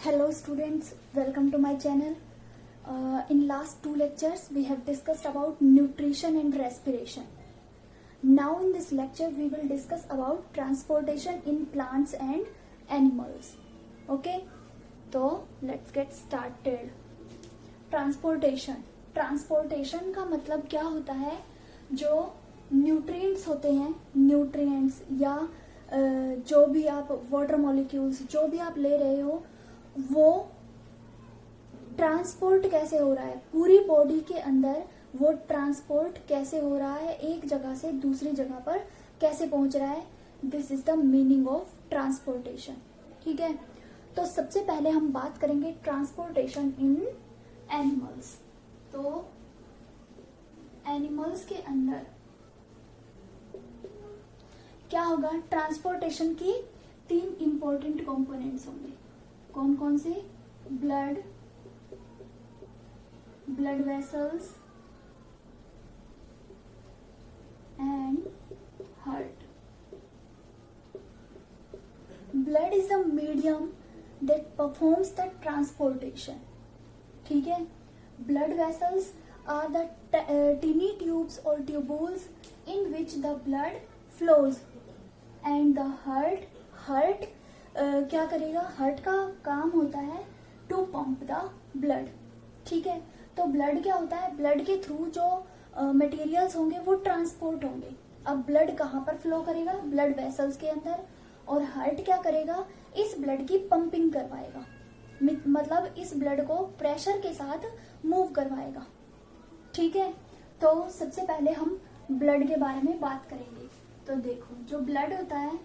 Hello students, welcome to my channel. In last two lectures we have discussed about nutrition and respiration. Now in this lecture we will discuss about transportation in plants and animals. Okay, so let's get started. Transportation का मतलब क्या होता है? जो nutrients होते हैं, nutrients या जो भी आप वाटर मॉलिक्यूल्स जो भी आप ले रहे हो, वो ट्रांसपोर्ट कैसे हो रहा है पूरी बॉडी के अंदर, वो ट्रांसपोर्ट कैसे हो रहा है, एक जगह से दूसरी जगह पर कैसे पहुंच रहा है. This is the meaning of transportation. ठीक है, तो सबसे पहले हम बात करेंगे ट्रांसपोर्टेशन इन एनिमल्स. तो एनिमल्स के अंदर क्या होगा? ट्रांसपोर्टेशन की तीन इंपॉर्टेंट कंपोनेंट्स होंगे. कौन कौन से? Blood vessels and heart. Blood is the medium that performs the transportation. ठीक है, blood vessels are the tiny tubes or tubules in which the blood flows, and the heart क्या करेगा? हार्ट का काम होता है टू पंप द ब्लड. ठीक है, तो ब्लड क्या होता है? ब्लड के थ्रू जो मटेरियल्स होंगे वो ट्रांसपोर्ट होंगे. अब ब्लड कहाँ पर फ्लो करेगा? ब्लड वेसल्स के अंदर. और हार्ट क्या करेगा? इस ब्लड की पंपिंग करवाएगा, मतलब इस ब्लड को प्रेशर के साथ मूव करवाएगा. ठीक है, तो सबसे पहले हम ब्लड के बारे में बात करेंगे. तो देखो, जो ब्लड होता है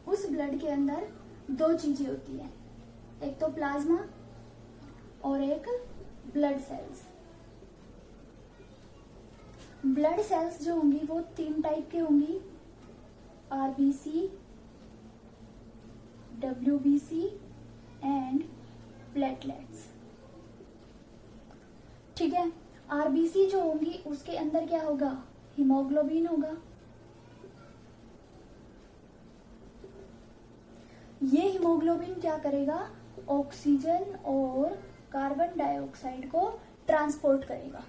उस ब्लड के अंदर दो चीजें होती है, एक तो प्लाज्मा और एक ब्लड सेल्स. ब्लड सेल्स जो होंगी वो तीन टाइप की होंगी, आरबीसी, डब्ल्यूबीसी एंड प्लेटलेट्स. ठीक है, आरबीसी जो होंगी उसके अंदर क्या होगा? हीमोग्लोबिन होगा. ये हीमोग्लोबिन क्या करेगा? ऑक्सीजन और कार्बन डाइऑक्साइड को ट्रांसपोर्ट करेगा.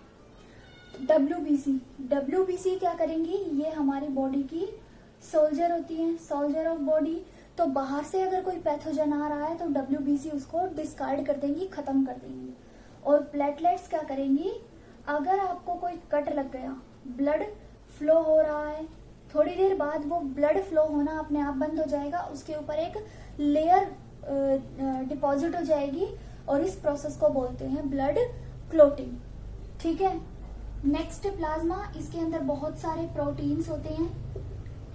डब्ल्यूबीसी क्या करेंगी? ये हमारी बॉडी की सोल्जर होती है, सोल्जर ऑफ बॉडी. तो बाहर से अगर कोई पैथोजन आ रहा है तो डब्ल्यूबीसी उसको डिस्कार्ड कर देंगी, खत्म कर देंगी. और प्लेटलेट्स क्या करेंगी? अगर आपको कोई कट लग गया, ब्लड फ्लो हो रहा है, थोड़ी देर बाद वो ब्लड फ्लो होना अपने आप बंद हो जाएगा, उसके ऊपर एक लेयर डिपॉजिट हो जाएगी और इस प्रोसेस को बोलते हैं ब्लड क्लोटिंग. ठीक है, नेक्स्ट प्लाज्मा. इसके अंदर बहुत सारे प्रोटीन्स होते हैं.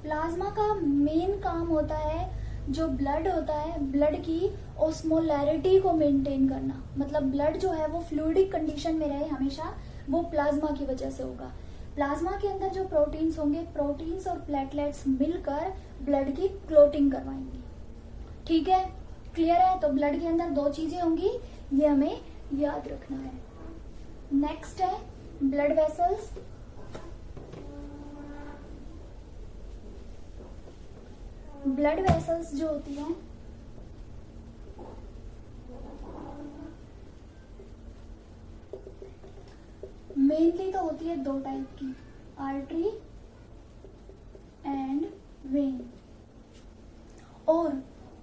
प्लाज्मा का मेन काम होता है, जो ब्लड होता है, ब्लड की ऑस्मोलैरिटी को मेंटेन करना. मतलब ब्लड जो है वो फ्लूइडिक कंडीशन में रहे हमेशा, वो प्लाज्मा की वजह से होगा. प्लाज्मा के अंदर जो प्रोटीन्स होंगे, प्रोटीन्स और प्लेटलेट्स मिलकर ब्लड की क्लोटिंग करवाएंगी. ठीक है, क्लियर है? तो ब्लड के अंदर दो चीजें होंगी, ये हमें याद रखना है. नेक्स्ट है ब्लड वेसल्स. ब्लड वेसल्स जो होती है मेनली तो होती है दो टाइप की, आर्टरी एंड वेन. और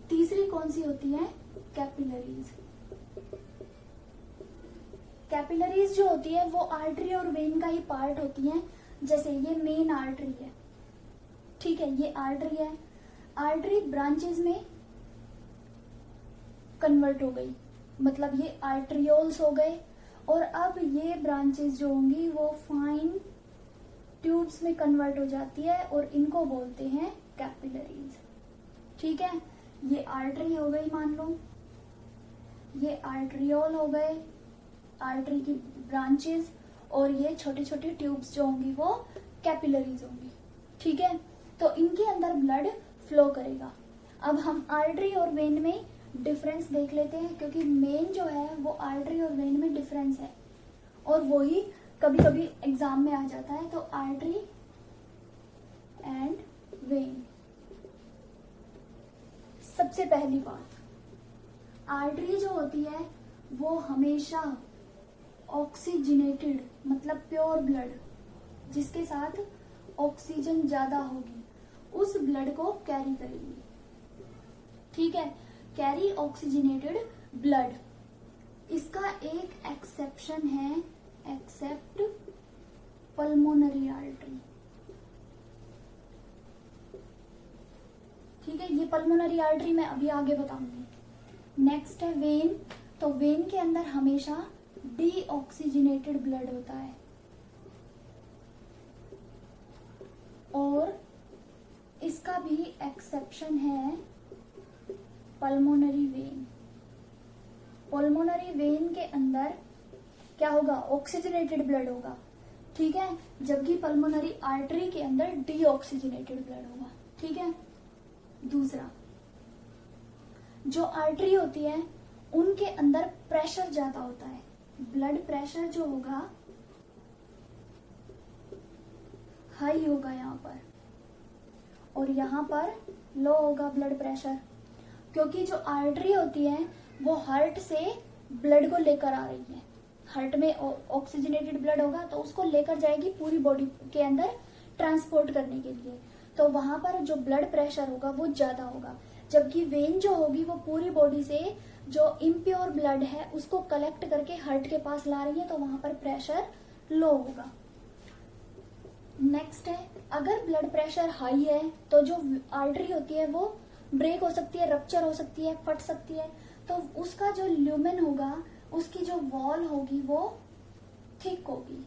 तीसरी कौन सी होती है? कैपिलरीज. कैपिलरीज जो होती है वो आर्टरी और वेन का ही पार्ट होती है. जैसे ये मेन आर्टरी है, ठीक है, ये आर्टरी है. आर्टरी ब्रांचेस में कन्वर्ट हो गई, मतलब ये आर्टरियोल्स हो गए. और अब ये ब्रांचेस जो होंगी वो फाइन ट्यूब्स में कन्वर्ट हो जाती है और इनको बोलते हैं कैपिलरीज. ठीक है, ये आर्टरी हो गई मान लो, ये आर्टरियोल हो गए, आर्टरी की ब्रांचेस, और ये छोटी छोटी ट्यूब्स जो होंगी वो कैपिलरीज होंगी. ठीक है, तो इनके अंदर ब्लड फ्लो करेगा. अब हम आर्टरी और वेन में डिफरेंस देख लेते हैं, क्योंकि मेन जो है वो आर्टरी और वेन में डिफरेंस है और वही कभी कभी एग्जाम में आ जाता है. तो आर्टरी एंड वेन. सबसे पहली बात, आर्टरी जो होती है वो हमेशा ऑक्सीजनेटेड मतलब प्योर ब्लड जिसके साथ ऑक्सीजन ज्यादा होगी उस ब्लड को कैरी करेगी। ठीक है, कैरी ऑक्सीजनेटेड ब्लड। इसका एक एक्सेप्शन है, एक्सेप्ट पल्मोनरी आर्टरी। ठीक है, ये पल्मोनरी आर्टरी मैं अभी आगे बताऊंगी। नेक्स्ट है वेन। तो वेन के अंदर हमेशा डीऑक्सीजनेटेड ब्लड होता है और इसका भी एक्सेप्शन है पल्मोनरी वेन। पल्मोनरी वेन के अंदर क्या होगा, ऑक्सीजनेटेड ब्लड होगा। ठीक है, जबकि पल्मोनरी आर्टरी के अंदर डीऑक्सीजनेटेड ब्लड होगा। ठीक है, दूसरा जो आर्टरी होती है उनके अंदर प्रेशर ज्यादा होता है। ब्लड प्रेशर जो होगा हाई होगा यहाँ पर और यहाँ पर लो होगा ब्लड प्रेशर, क्योंकि जो आर्टरी होती है वो हार्ट से ब्लड को लेकर आ रही है। हार्ट में ऑक्सीजनेटेड ब्लड होगा तो उसको लेकर जाएगी पूरी बॉडी के अंदर ट्रांसपोर्ट करने के लिए, तो वहां पर जो ब्लड प्रेशर होगा वो ज्यादा होगा। जबकि वेन जो होगी वो पूरी बॉडी से जो इम्प्योर ब्लड है उसको कलेक्ट करके हार्ट के पास ला रही है, तो वहां पर प्रेशर लो होगा। नेक्स्ट है, अगर ब्लड प्रेशर हाई है तो जो आर्टरी होती है वो ब्रेक हो सकती है, रप्चर हो सकती है, फट सकती है, तो उसका जो ल्यूमेन होगा, उसकी जो वॉल होगी वो थिक होगी।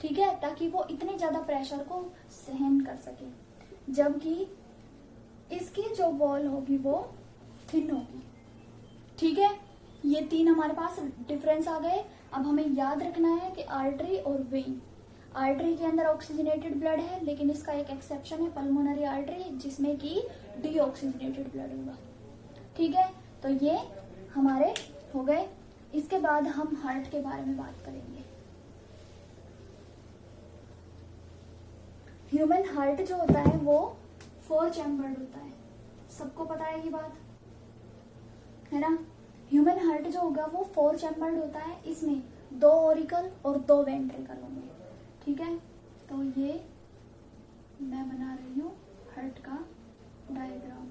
ठीक है, ताकि वो इतने ज्यादा प्रेशर को सहन कर सके। जबकि इसकी जो वॉल होगी वो थिन होगी। ठीक है, ये तीन हमारे पास डिफरेंस आ गए। अब हमें याद रखना है कि आर्टरी और वेन, आर्टरी के अंदर ऑक्सीजनेटेड ब्लड है लेकिन इसका एक एक्सेप्शन है पल्मोनरी आर्टरी जिसमें कि डीऑक्सीजनेटेड ब्लड होगा। ठीक है, तो ये हमारे हो गए। इसके बाद हम हार्ट के बारे में बात करेंगे। ह्यूमन हार्ट जो होता है वो 4 चैम्बर्ड होता है, सबको पता है ये बात है ना। ह्यूमन हार्ट जो होगा वो 4 चैम्बर्ड होता है, इसमें 2 ऑरिकल और 2 वेंट्रिकल होंगे। ठीक है, तो ये मैं बना रही हूँ हार्ट का डायग्राम।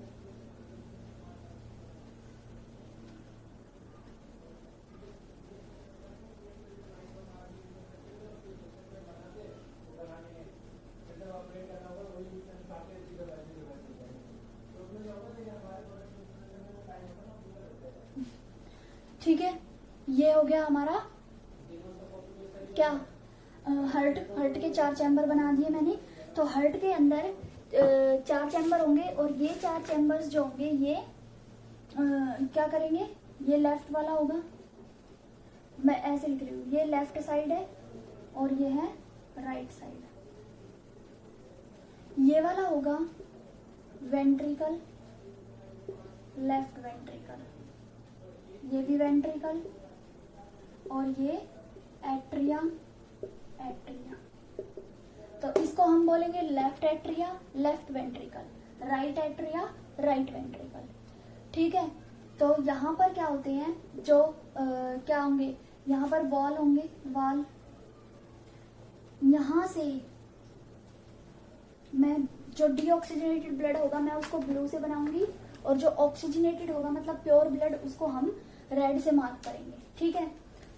ठीक है, ये हो गया हमारा क्या, हार्ट के 4 चैम्बर बना दिए मैंने। तो हार्ट के अंदर 4 चैम्बर होंगे और ये 4 चैम्बर्स जो होंगे ये क्या करेंगे, ये लेफ्ट वाला होगा, मैं ऐसे लिख रही हूँ, ये लेफ्ट साइड है और ये है राइट साइड। ये वाला होगा वेंट्रिकल, लेफ्ट वेंट्रिकल, ये भी वेंट्रिकल और ये एट्रिया, एट्रिया। तो इसको हम बोलेंगे left atria, left ventricle, right atria, right ventricle. ठीक है, तो यहाँ पर क्या होते हैं, जो क्या होंगे, यहाँ पर वॉल होंगे, वॉल। यहाँ से मैं जो डीऑक्सीजनेटेड ब्लड होगा मैं उसको ब्लू से बनाऊंगी और जो ऑक्सीजनेटेड होगा मतलब प्योर ब्लड उसको हम रेड से मार्क करेंगे। ठीक है,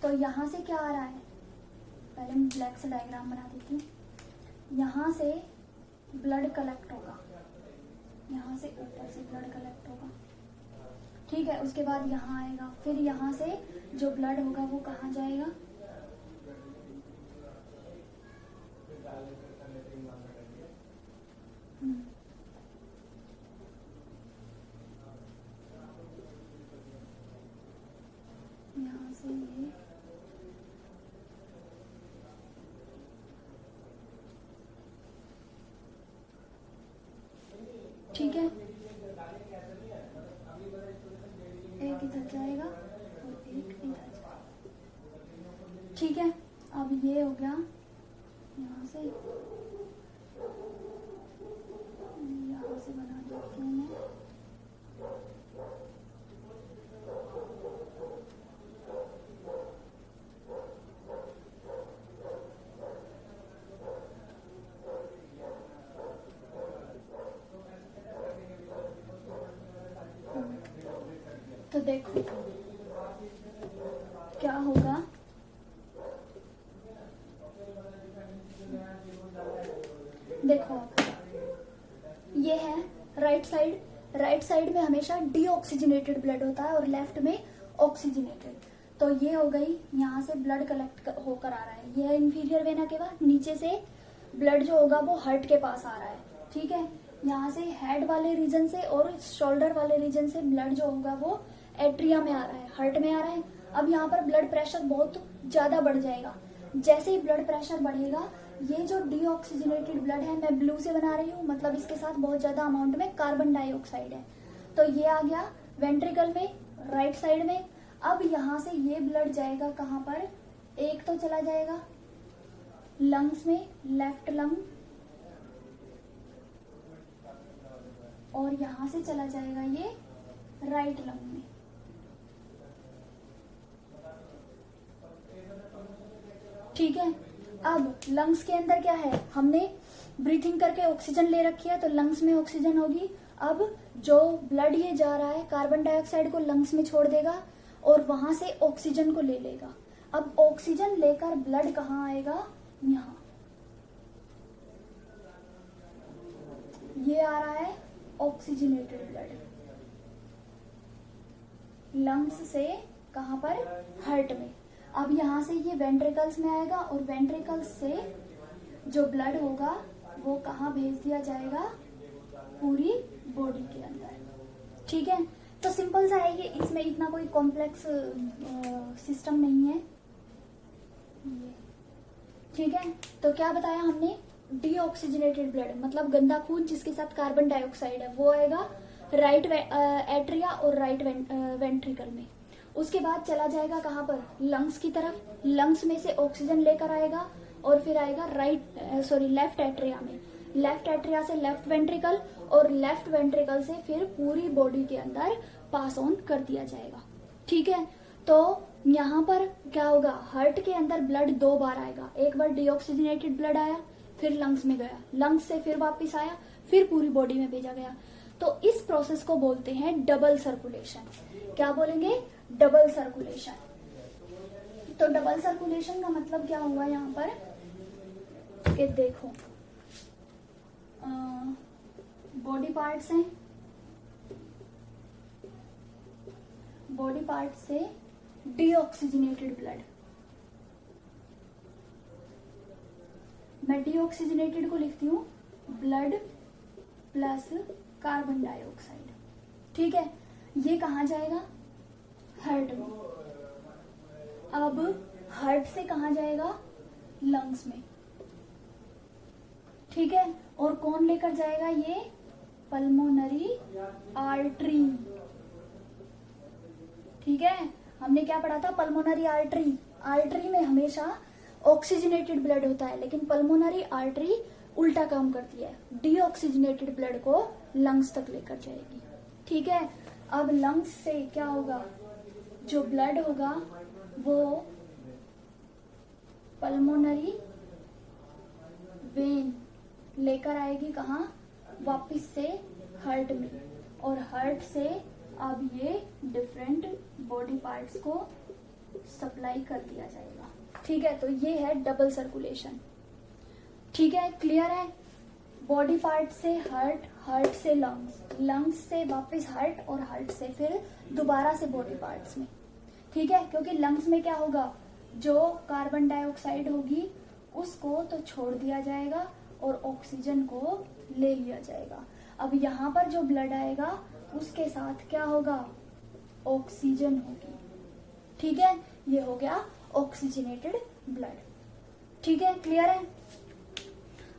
तो यहाँ से क्या आ रहा है, पहले मैं ब्लैक से डायग्राम बना देती हूँ। यहाँ से ब्लड कलेक्ट होगा, यहाँ से ऊपर से ब्लड कलेक्ट होगा। ठीक है, उसके बाद यहाँ आएगा, फिर यहाँ से जो ब्लड होगा वो कहाँ जाएगा, यहाँ से ये ठीक है, एक इधर जाएगा और एक इधर जाएगा। ठीक है, अब ये हो गया, यहाँ से बना देती हूँ मैं। तो देखो क्या होगा, देखो ये है राइट साइड, राइट साइड में हमेशा डीऑक्सीजनेटेड ब्लड होता है और लेफ्ट में ऑक्सीजनेटेड। तो ये हो गई, यहाँ से ब्लड कलेक्ट होकर आ रहा है, ये इंफीरियर वेना के बाद, नीचे से ब्लड जो होगा वो हार्ट के पास आ रहा है, ठीक है। यहाँ से हेड वाले रीजन से और शोल्डर वाले रीजन से ब्लड जो होगा वो एट्रिया में आ रहा है, हार्ट में आ रहा है। अब यहाँ पर ब्लड प्रेशर बहुत ज्यादा बढ़ जाएगा। जैसे ही ब्लड प्रेशर बढ़ेगा, ये जो डीऑक्सीजनेटेड ब्लड है, मैं ब्लू से बना रही हूँ, मतलब इसके साथ बहुत ज्यादा अमाउंट में कार्बन डाइऑक्साइड है, तो ये आ गया वेंट्रिकल में, राइट साइड में। अब यहाँ से ये ब्लड जाएगा कहाँ पर, एक तो चला जाएगा लंग्स में, लेफ्ट लंग, और यहाँ से चला जाएगा ये राइट लंग में। ठीक है। अब लंग्स के अंदर क्या है, हमने ब्रीथिंग करके ऑक्सीजन ले रखी है, तो लंग्स में ऑक्सीजन होगी। अब जो ब्लड ये जा रहा है, कार्बन डाइऑक्साइड को लंग्स में छोड़ देगा और वहां से ऑक्सीजन को ले लेगा। अब ऑक्सीजन लेकर ब्लड कहाँ आएगा, यहाँ, ये आ रहा है ऑक्सीजनेटेड ब्लड लंग्स से, कहाँ पर, हार्ट में। अब यहाँ से ये वेंट्रिकल्स में आएगा और वेंट्रिकल्स से जो ब्लड होगा वो कहाँ भेज दिया जाएगा, पूरी बॉडी के अंदर। ठीक है, तो सिंपल सा है ये, इसमें इतना कोई कॉम्प्लेक्स सिस्टम नहीं है। ठीक है, तो क्या बताया हमने, डीऑक्सीजनेटेड ब्लड मतलब गंदा खून जिसके साथ कार्बन डाइऑक्साइड है, वो आएगा राइट एट्रिया और राइट वेंट्रिकल में। उसके बाद चला जाएगा कहाँ पर, लंग्स की तरफ, लंग्स में से ऑक्सीजन लेकर आएगा और फिर आएगा लेफ्ट एट्रिया में, लेफ्ट एट्रिया से लेफ्ट वेंट्रिकल और लेफ्ट वेंट्रिकल से फिर पूरी बॉडी के अंदर पास ऑन कर दिया जाएगा। ठीक है, तो यहाँ पर क्या होगा, हार्ट के अंदर ब्लड दो बार आएगा, एक बार डीऑक्सीजनेटेड ब्लड आया, फिर लंग्स में गया, लंग्स से फिर वापस आया, फिर पूरी बॉडी में भेजा गया। तो इस प्रोसेस को बोलते हैं डबल सर्कुलेशन। क्या बोलेंगे, डबल सर्कुलेशन। तो डबल सर्कुलेशन का मतलब क्या हुआ यहाँ पर कि देखो, बॉडी पार्ट्स हैं, बॉडी पार्ट से डीऑक्सीजनेटेड ब्लड, मैं डीऑक्सीजनेटेड को लिखती हूँ ब्लड प्लस कार्बन डाइऑक्साइड। ठीक है, ये कहाँ जाएगा, हार्ट में। अब हार्ट से कहाँ जाएगा, लंग्स में। ठीक है, और कौन लेकर जाएगा, ये पल्मोनरी आर्टरी। ठीक है, हमने क्या पढ़ा था, पल्मोनरी आर्टरी, आर्टरी में हमेशा ऑक्सीजनेटेड ब्लड होता है, लेकिन पल्मोनरी आर्टरी उल्टा काम करती है, डीऑक्सीजनेटेड ब्लड को लंग्स तक लेकर जाएगी। ठीक है, अब लंग्स से क्या होगा, जो ब्लड होगा वो पल्मोनरी वेन लेकर आएगी कहाँ, वापिस से हार्ट में, और हार्ट से अब ये डिफरेंट बॉडी पार्ट्स को सप्लाई कर दिया जाएगा। ठीक है, तो ये है डबल सर्कुलेशन। ठीक है, क्लियर है, बॉडी पार्ट से हार्ट, हार्ट से लंग्स, लंग्स से वापस हार्ट और हार्ट से फिर दोबारा से बॉडी पार्ट्स में। ठीक है, क्योंकि लंग्स में क्या होगा, जो कार्बन डाइऑक्साइड होगी उसको तो छोड़ दिया जाएगा और ऑक्सीजन को ले लिया जाएगा। अब यहाँ पर जो ब्लड आएगा उसके साथ क्या होगा, ऑक्सीजन होगी। ठीक है, ये हो गया ऑक्सीजनेटेड ब्लड। ठीक है, क्लियर है।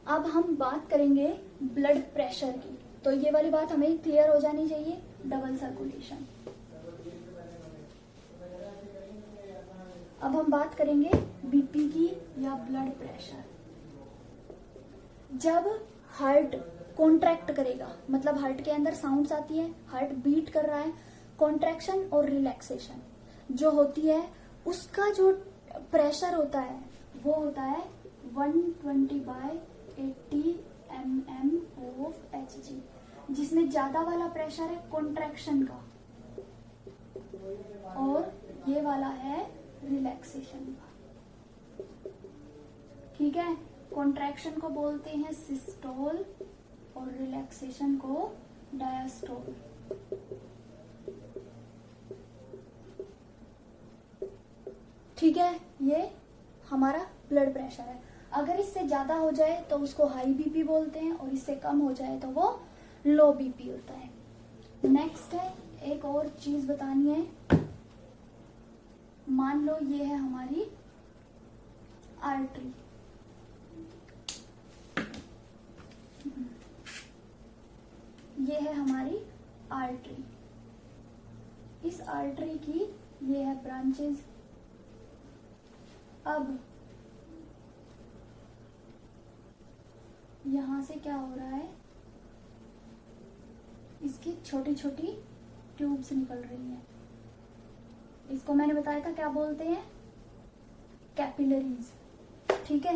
अब हम बात करेंगे ब्लड प्रेशर की, तो ये वाली बात हमें क्लियर हो जानी चाहिए, डबल सर्कुलेशन। अब हम बात करेंगे बीपी की या ब्लड प्रेशर। जब हार्ट कॉन्ट्रैक्ट करेगा, मतलब हार्ट के अंदर साउंड्स आती है, हार्ट बीट कर रहा है, कॉन्ट्रैक्शन और रिलैक्सेशन जो होती है, उसका जो प्रेशर होता है वो होता है 120/80 mm of Hg, जिसमें ज्यादा वाला प्रेशर है कॉन्ट्रैक्शन का और ये वाला है रिलैक्सेशन का। ठीक है, कॉन्ट्रैक्शन को बोलते हैं सिस्टोल और रिलैक्सेशन को डायस्टोल। ठीक है, ये हमारा ब्लड प्रेशर है। अगर इससे ज्यादा हो जाए तो उसको हाई बीपी बोलते हैं और इससे कम हो जाए तो वो लो बीपी होता है। नेक्स्ट है, एक और चीज बतानी है। मान लो ये है हमारी आर्टरी। ये है हमारी आर्टरी। इस आर्टरी की ये है ब्रांचेस। अब यहां से क्या हो रहा है, इसकी छोटी छोटी ट्यूब्स निकल रही हैं। इसको मैंने बताया था क्या बोलते हैं, कैपिलरीज। ठीक है,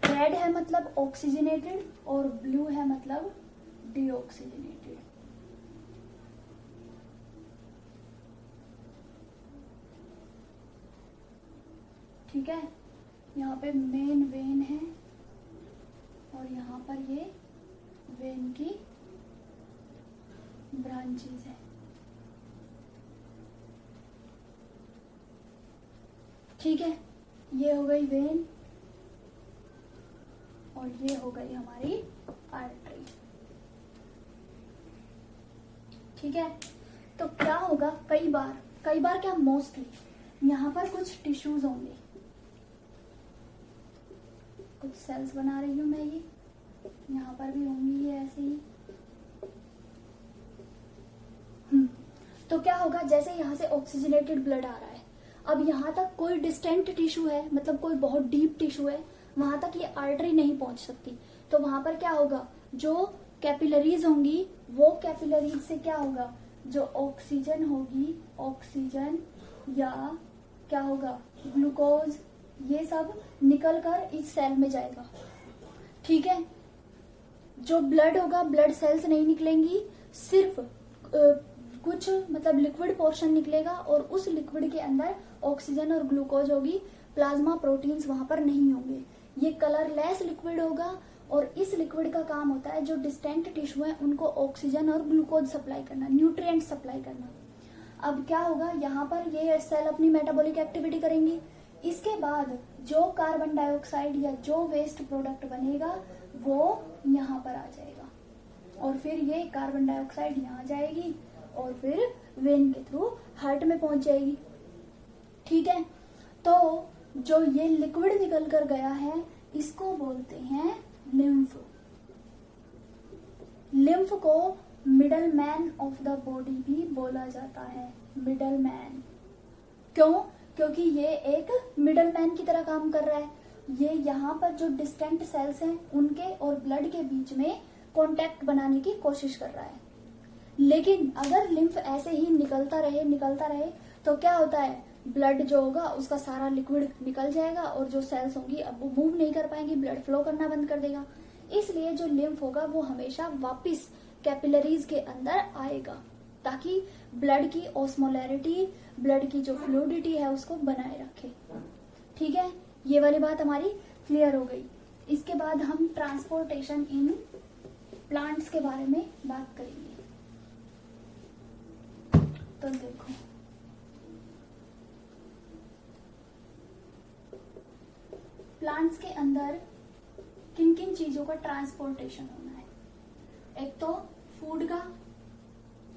रेड है मतलब ऑक्सीजनेटेड और ब्लू है मतलब डीऑक्सीजनेटेड। ठीक है, यहाँ पे मेन वेन है और यहाँ पर ये वेन की ब्रांचेस है। ठीक है, ये हो गई वेन और ये हो गई हमारी आर्टरी। ठीक है, तो क्या होगा, कई बार क्या, मोस्टली यहाँ पर कुछ टिश्यूज होंगे, कुछ सेल्स बना रही हूं मैं, ये यहाँ पर भी होंगी ये ऐसे ही। तो क्या होगा, जैसे यहाँ से ऑक्सीजनेटेड ब्लड आ रहा है, अब यहाँ तक कोई डिस्टेंट टिश्यू है, मतलब कोई बहुत डीप टिश्यू है, वहां तक ये आर्टरी नहीं पहुंच सकती। तो वहां पर क्या होगा, जो कैपिलरीज होंगी वो कैपिलरीज से क्या होगा, जो ऑक्सीजन होगी, ऑक्सीजन या क्या होगा, ग्लूकोज, ये सब निकल कर इस सेल में जाएगा। ठीक है, जो ब्लड होगा, ब्लड सेल्स नहीं निकलेंगी, सिर्फ कुछ मतलब लिक्विड पोर्शन निकलेगा और उस लिक्विड के अंदर ऑक्सीजन और ग्लूकोज होगी। प्लाज्मा प्रोटीन्स वहां पर नहीं होंगे, ये कलरलेस लिक्विड होगा। और इस लिक्विड का काम होता है जो डिस्टेंट टिश्यू है उनको ऑक्सीजन और ग्लूकोज सप्लाई करना, न्यूट्रिएंट सप्लाई करना। अब क्या होगा, यहाँ पर ये सेल अपनी मेटाबॉलिक एक्टिविटी करेंगी। इसके बाद जो कार्बन डाइऑक्साइड या जो वेस्ट प्रोडक्ट बनेगा वो यहाँ पर आ जाएगा और फिर ये कार्बन डाइऑक्साइड यहाँ जाएगी और फिर वेन के थ्रू हार्ट में पहुंच जाएगी। ठीक है, तो जो ये लिक्विड निकल कर गया है इसको बोलते हैं लिम्फ। लिम्फ को middle man of the body भी बोला जाता है, मिडल मैन। क्यों? क्योंकि ये एक मिडल मैन की तरह काम कर रहा है। ये यहाँ पर जो डिस्टेंट सेल्स हैं उनके और ब्लड के बीच में कांटेक्ट बनाने की कोशिश कर रहा है। लेकिन अगर लिम्फ ऐसे ही निकलता रहे तो क्या होता है, ब्लड जो होगा उसका सारा लिक्विड निकल जाएगा और जो सेल्स होंगी अब वो मूव नहीं कर पाएंगी, ब्लड फ्लो करना बंद कर देगा। इसलिए जो लिम्फ होगा वो हमेशा वापस कैपिलरीज के अंदर आएगा ताकि ब्लड की ऑस्मोलैरिटी, ब्लड की जो फ्लूइडिटी है उसको बनाए रखे। ठीक है, ये वाली बात हमारी क्लियर हो गई। इसके बाद हम ट्रांसपोर्टेशन इन प्लांट्स के बारे में बात करेंगे। तो देखो, प्लांट्स के अंदर किन किन चीजों का ट्रांसपोर्टेशन होना है। एक तो फूड का,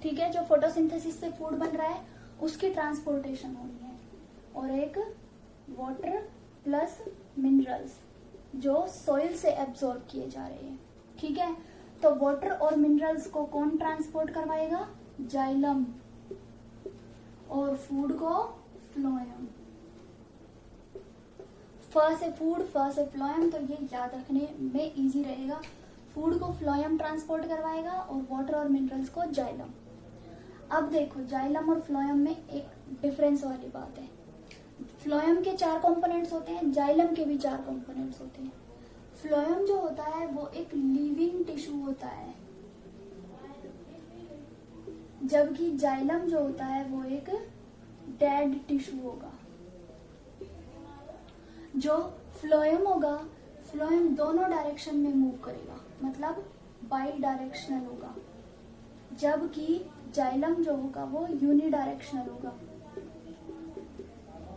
ठीक है, जो फोटोसिंथेसिस से फूड बन रहा है उसकी ट्रांसपोर्टेशन होनी है, और एक वाटर प्लस मिनरल्स जो सॉइल से एब्जॉर्ब किए जा रहे हैं। ठीक है, तो वाटर और मिनरल्स को कौन ट्रांसपोर्ट करवाएगा, जाइलम, और फूड को फ्लोएम। फ से फूड, फ से फ्लोएम, तो ये याद रखने में इजी रहेगा। फूड को फ्लोएम ट्रांसपोर्ट करवाएगा और वाटर और मिनरल्स को जाइलम। अब देखो, जाइलम और फ्लोएम में एक डिफरेंस वाली बात है। फ्लोएम के 4 कंपोनेंट्स होते हैं, जाइलम के भी 4 कंपोनेंट्स होते हैं। फ्लोएम जो होता है वो एक लिविंग टिश्यू होता है, जबकि जाइलम जो होता है वो एक डेड टिश्यू होगा। जो फ्लोएम होगा, फ्लोएम दोनों डायरेक्शन में मूव करेगा, मतलब बाई डायरेक्शनल होगा, जबकि जाइलम जो होगा वो यूनिडायरेक्शनल होगा।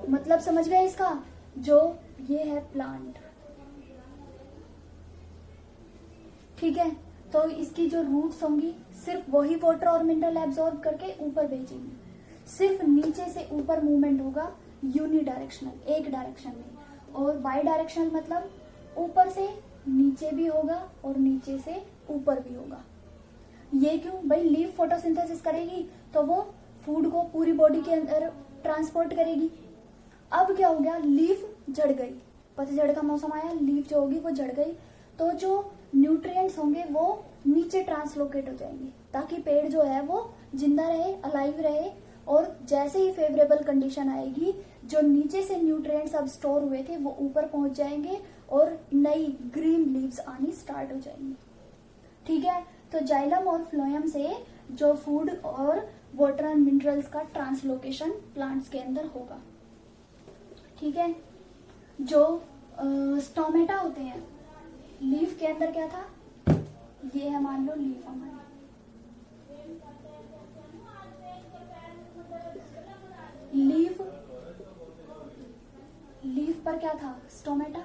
मतलब समझ गए इसका? जो ये है प्लांट, ठीक है। तो इसकी जो रूट्स होंगी सिर्फ वही वाटर और मिनरल एब्जॉर्ब करके ऊपर भेजेंगी, सिर्फ नीचे से ऊपर मूवमेंट होगा यूनिडायरेक्शनल, एक डायरेक्शन में। और बाई डायरेक्शनल मतलब ऊपर से नीचे भी होगा और नीचे से ऊपर भी होगा। ये क्यों भाई? लीफ फोटोसिंथेसिस करेगी तो वो फूड को पूरी बॉडी के अंदर ट्रांसपोर्ट करेगी। अब क्या हो गया? लीफ झड़ गई, पतझड़ का मौसम आया, लीफ जो होगी वो झड़ गई, तो जो न्यूट्रिएंट्स होंगे वो नीचे ट्रांसलोकेट हो जाएंगे, ताकि पेड़ जो है वो जिंदा रहे, अलाइव रहे। और जैसे ही फेवरेबल कंडीशन आएगी, जो नीचे से न्यूट्रिएंट्स अब स्टोर हुए थे वो ऊपर पहुंच जाएंगे और नई ग्रीन लीव्स आनी स्टार्ट हो जाएंगी, ठीक है। तो जाइलम और फ्लोएम से जो फूड और वाटर एंड मिनरल्स का ट्रांसलोकेशन प्लांट्स के अंदर होगा, ठीक है। जो स्टोमेटा होते हैं, लीफ के अंदर क्या था? ये है, मान लो लीफ हमारी, लीफ पर क्या था? स्टोमेटा।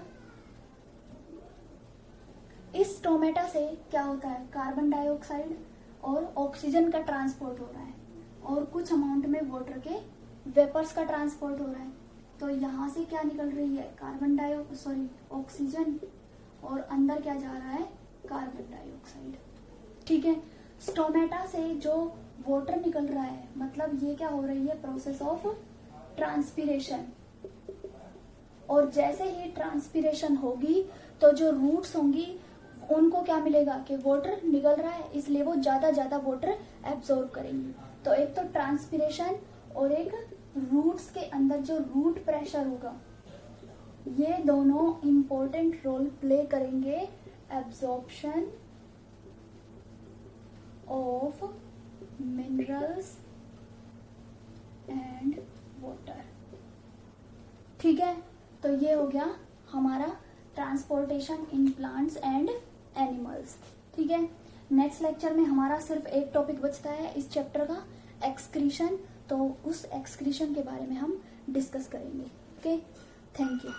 इस स्टोमेटा से क्या होता है? कार्बन डाइऑक्साइड और ऑक्सीजन का ट्रांसपोर्ट हो रहा है और कुछ अमाउंट में वाटर के वेपर्स का ट्रांसपोर्ट हो रहा है। तो यहाँ से क्या निकल रही है? ऑक्सीजन, और अंदर क्या जा रहा है? कार्बन डाइऑक्साइड, ठीक है। स्टोमेटा से जो वाटर निकल रहा है, मतलब ये क्या हो रही है? Process of transpiration. और जैसे ही ट्रांसपिरेशन होगी तो जो रूट्स होंगी उनको क्या मिलेगा? कि वाटर निकल रहा है, इसलिए वो ज्यादा वाटर एब्जॉर्ब करेंगी। तो एक तो ट्रांसपिरेशन और एक रूट्स के अंदर जो रूट प्रेशर होगा, ये दोनों इंपॉर्टेंट रोल प्ले करेंगे absorption of minerals and water, ठीक है। तो ये हो गया हमारा transportation in plants and animals, ठीक है। नेक्स्ट लेक्चर में हमारा सिर्फ एक टॉपिक बचता है इस चैप्टर का, एक्सक्रीशन। तो उस एक्सक्रीशन के बारे में हम डिस्कस करेंगे, ओके। Thank you.